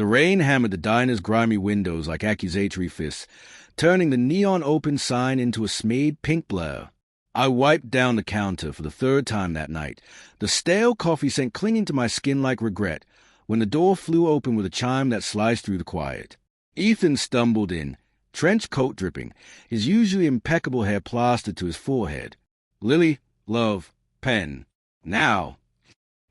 The rain hammered the diner's grimy windows like accusatory fists, turning the neon open sign into a smeared pink blur. I wiped down the counter for the third time that night, the stale coffee scent clinging to my skin like regret, when the door flew open with a chime that sliced through the quiet. Ethan stumbled in, trench coat dripping, his usually impeccable hair plastered to his forehead. "Lily, love, pen. Now."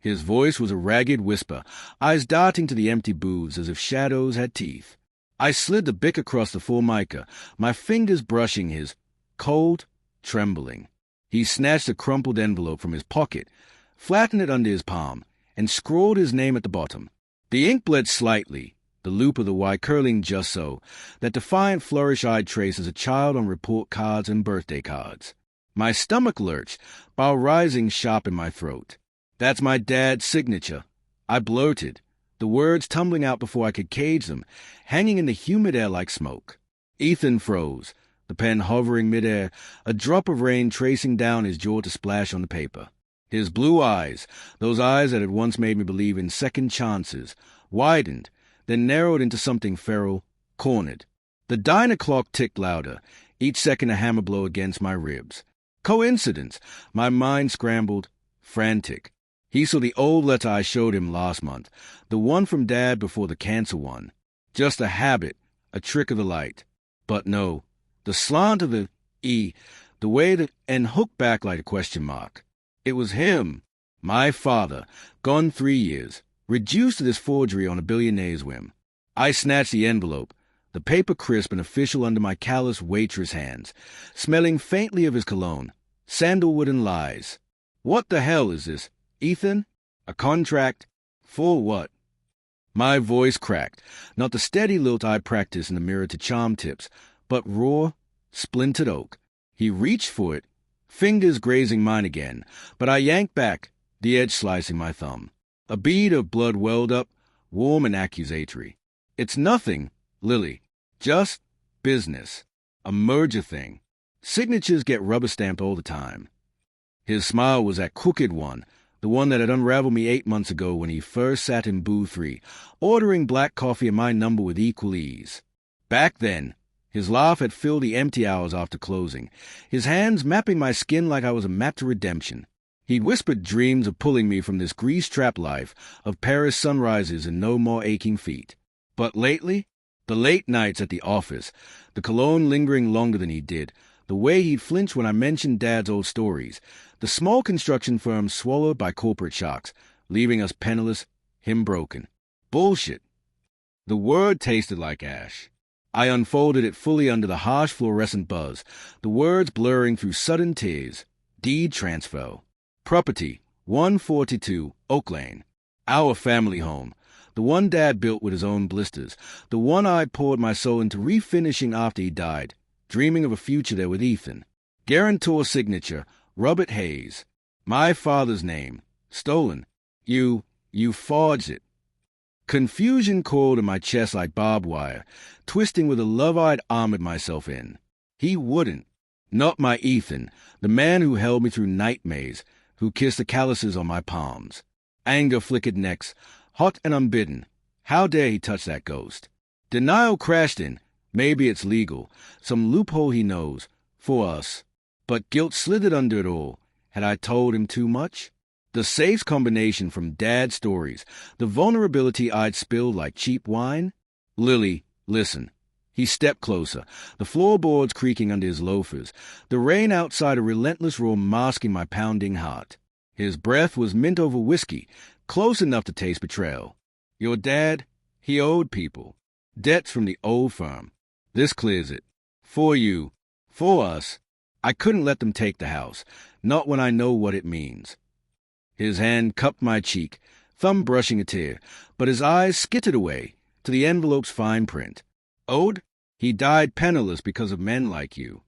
His voice was a ragged whisper, eyes darting to the empty booths as if shadows had teeth. I slid the bic across the formica, my fingers brushing his, cold, trembling. He snatched a crumpled envelope from his pocket, flattened it under his palm, and scrawled his name at the bottom. The ink bled slightly, the loop of the Y curling just so, that defiant flourish I'd trace as a child on report cards and birthday cards. My stomach lurched, bile rising sharp in my throat. "That's my dad's signature," I blurted, the words tumbling out before I could cage them, hanging in the humid air like smoke. Ethan froze, the pen hovering midair, a drop of rain tracing down his jaw to splash on the paper. His blue eyes, those eyes that had once made me believe in second chances, widened, then narrowed into something feral, cornered. The diner clock ticked louder, each second a hammer blow against my ribs. Coincidence, my mind scrambled, frantic. He saw the old letter I showed him last month, the one from Dad before the cancer one. Just a habit, a trick of the light. But no, the slant of the E, the way the N hooked back like a question mark. It was him, my father, gone 3 years, reduced to this forgery on a billionaire's whim. I snatched the envelope, the paper crisp and official under my callous Waitress hands, smelling faintly of his cologne, sandalwood and lies. "What the hell is this, Ethan? A contract? For what?" My voice cracked, not the steady lilt I practiced in the mirror to charm tips, but raw, splintered oak. He reached for it, fingers grazing mine again, but I yanked back, the edge slicing my thumb. A bead of blood welled up, warm and accusatory. "It's nothing, Lily. Just business. A merger thing. Signatures get rubber-stamped all the time." His smile was that crooked one, the one that had unraveled me 8 months ago when he first sat in booth 3, ordering black coffee and my number with equal ease. Back then, his laugh had filled the empty hours after closing, his hands mapping my skin like I was a map to redemption. He'd whispered dreams of pulling me from this grease-trapped life, of Paris sunrises and no more aching feet. But lately, the late nights at the office, the cologne lingering longer than he did, the way he'd flinch when I mentioned Dad's old stories, the small construction firm swallowed by corporate sharks, leaving us penniless, him broken. Bullshit. The word tasted like ash. I unfolded it fully under the harsh fluorescent buzz, the words blurring through sudden tears. Deed transfer. Property, 142 Oak Lane. Our family home. The one Dad built with his own blisters. The one I poured my soul into refinishing after he died, dreaming of a future there with Ethan. Guarantor signature, Robert Hayes. My father's name. Stolen. You forged it. Confusion coiled in my chest like barbed wire, twisting with the love I'd armored myself in. He wouldn't. Not my Ethan, the man who held me through nightmares, who kissed the calluses on my palms. Anger flickered necks, hot and unbidden. How dare he touch that ghost? Denial crashed in. Maybe it's legal, some loophole he knows, for us. But guilt slithered under it all. Had I told him too much? The safes combination from Dad's stories, the vulnerability I'd spilled like cheap wine? "Lily, listen." He stepped closer, the floorboards creaking under his loafers, the rain outside a relentless roar masking my pounding heart. His breath was mint over whiskey, close enough to taste betrayal. "Your dad, he owed people. Debts from the old firm. This clears it. For you. For us. I couldn't let them take the house, not when I know what it means." His hand cupped my cheek, thumb brushing a tear, but his eyes skittered away to the envelope's fine print. "Owed? He died penniless because of men like you."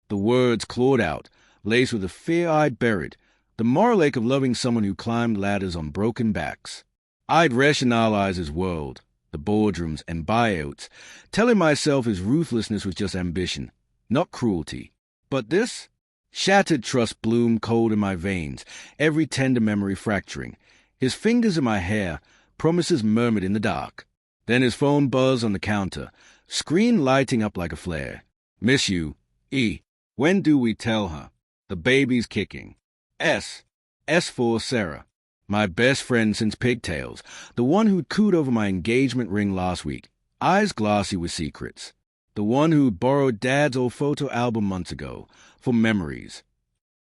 The words clawed out, laced with the fear I'd buried, the moral ache of loving someone who climbed ladders on broken backs. I'd rationalize his world, the boardrooms and buyouts, telling myself his ruthlessness was just ambition, not cruelty. But this? Shattered trust bloomed cold in my veins, every tender memory fracturing. His fingers in my hair, promises murmured in the dark. Then his phone buzzed on the counter, screen lighting up like a flare. Miss you. E. When do we tell her? The baby's kicking. S. S for Sarah. My best friend since pigtails, the one who'd cooed over my engagement ring last week, eyes glossy with secrets. The one who'd borrowed Dad's old photo album months ago, for memories.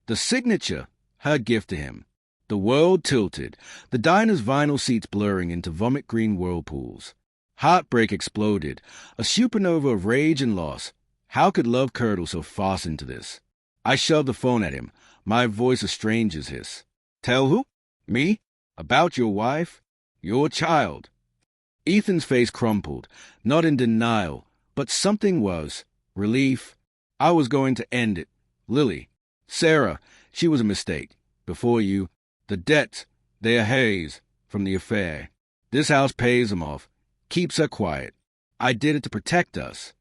The signature, her gift to him. The world tilted, the diner's vinyl seats blurring into vomit-green whirlpools. Heartbreak exploded, a supernova of rage and loss. How could love curdle so fast into this? I shoved the phone at him, my voice a stranger's hiss. Tell who? Me? About your wife? Your child? Ethan's face crumpled, not in denial, but something was. Relief. I was going to end it. Lily. Sarah. She was a mistake. Before you. The debts. They are hers. From the affair. This house pays them off. Keeps her quiet. I did it to protect us.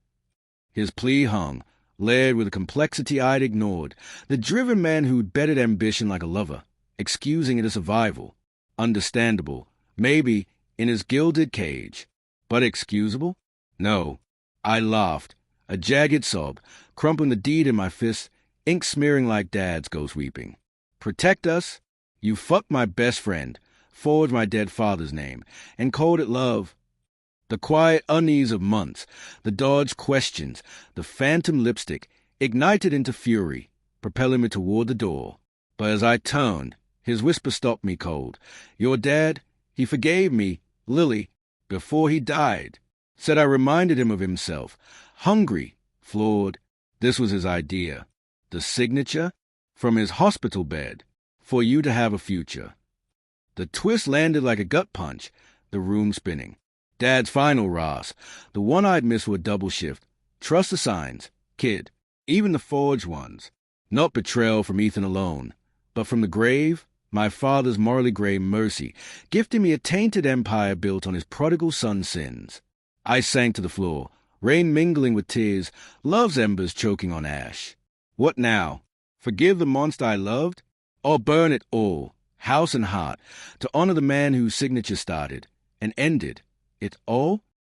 His plea hung, layered with a complexity I'd ignored. The driven man who'd betted ambition like a lover, excusing it as survival. Understandable. Maybe, in his gilded cage. But excusable? No. I laughed, a jagged sob, crumpling the deed in my fist, ink smearing like Dad's ghost weeping. Protect us? You fucked my best friend, forged my dead father's name, and called it love. The quiet unease of months, the dodged questions, the phantom lipstick, ignited into fury, propelling me toward the door. But as I turned, his whisper stopped me cold. Your dad, he forgave me, Lily, before he died. Said I reminded him of himself. Hungry, flawed. This was his idea. The signature? From his hospital bed. For you to have a future. The twist landed like a gut punch, the room spinning. Dad's final Ross, the one I'd missed for a double shift. Trust the signs, kid, even the forged ones. Not betrayal from Ethan alone, but from the grave, my father's morally gray mercy, gifting me a tainted empire built on his prodigal son's sins. I sank to the floor, rain mingling with tears, love's embers choking on ash. What now? Forgive the monster I loved? Or burn it all, house and heart, to honor the man whose signature started and ended it all?